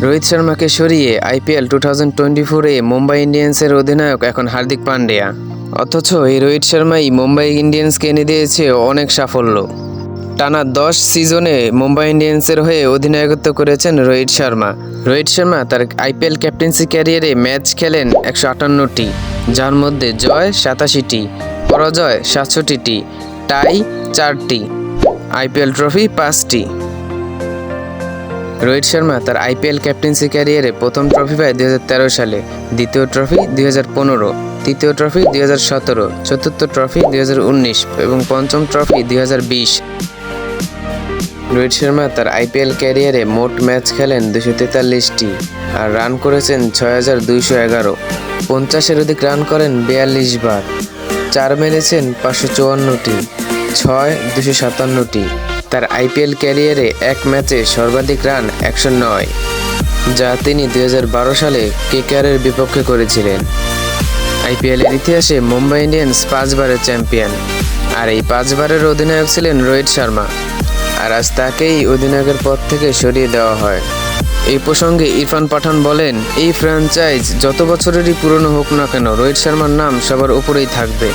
রোহিত শর্মাকে সরিয়ে আইপিএল 2024-এ মুম্বাই ইন্ডিয়ান্সের অধিনায়ক এখন হার্দিক পান্ডিয়া। অথচ এই রোহিত শর্মাই মুম্বাই ইন্ডিয়ান্সকে এনে দিয়েছে অনেক সাফল্য। টানা 10 সিজনে মুম্বাই ইন্ডিয়ান্সের হয়ে অধিনায়কত্ব করেছেন রোহিত শর্মা। রোহিত শর্মা তার আইপিএল ক্যাপ্টেন্সি ক্যারিয়ারে ম্যাচ খেলেন 158টি, যার মধ্যে জয় 87টি, পরাজয় 67টি, টাই 4টি, আইপিএল ট্রফি 5টি। রোহিত শর্মা তার আইপিএল ক্যাপ্টেন্সি ক্যারিয়ারে প্রথম ট্রফি পায় 2013 সালে, দ্বিতীয় ট্রফি 2015, তৃতীয় ট্রফি 2017, চতুর্থ ট্রফি 2019 এবং পঞ্চম ট্রফি 2020। রোহিত শর্মা তার আইপিএল ক্যারিয়ারে মোট ম্যাচ খেলেন 243টি আর রান করেছেন 6211। 50-এর অধিক রান করেন 42 বার, 4 মেরেছেন 554টি, 6 257টি। তার আইপিএল ক্যারিয়ারে এক ম্যাচে সর্বাধিক রান 109, যা তিনি 2012 সালে কেকেআরের বিপক্ষে করেছিলেন। আইপিএলের ইতিহাসে মুম্বাই ইন্ডিয়ান্স 5 বারের চ্যাম্পিয়ন, আর এই 5 বারের অধিনায়ক ছিলেন রোহিত শর্মা। আর আজ তাকেই অধিনায়কের পদ থেকে সরিয়ে দেওয়া হয়। এই প্রসঙ্গে ইরফান পাঠান বলেন, এই ফ্র্যাঞ্চাইজ যত বছরেরই পুরনো হোক না কেন, রোহিত শর্মার নাম সবার উপরেই থাকবে।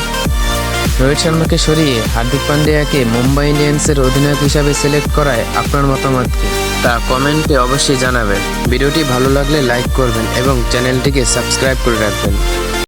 রোহিত শর্মাকে সরিয়ে হার্দিক পান্ডিয়াকে মুম্বাই ইন্ডিয়ান্সের অধিনায়ক হিসাবে সিলেক্ট করায় আপনার মতামত কি তা কমেন্টে অবশ্যই জানাবেন। ভিডিওটি ভালো লাগলে লাইক করবেন এবং চ্যানেলটিকে সাবস্ক্রাইব করে রাখবেন।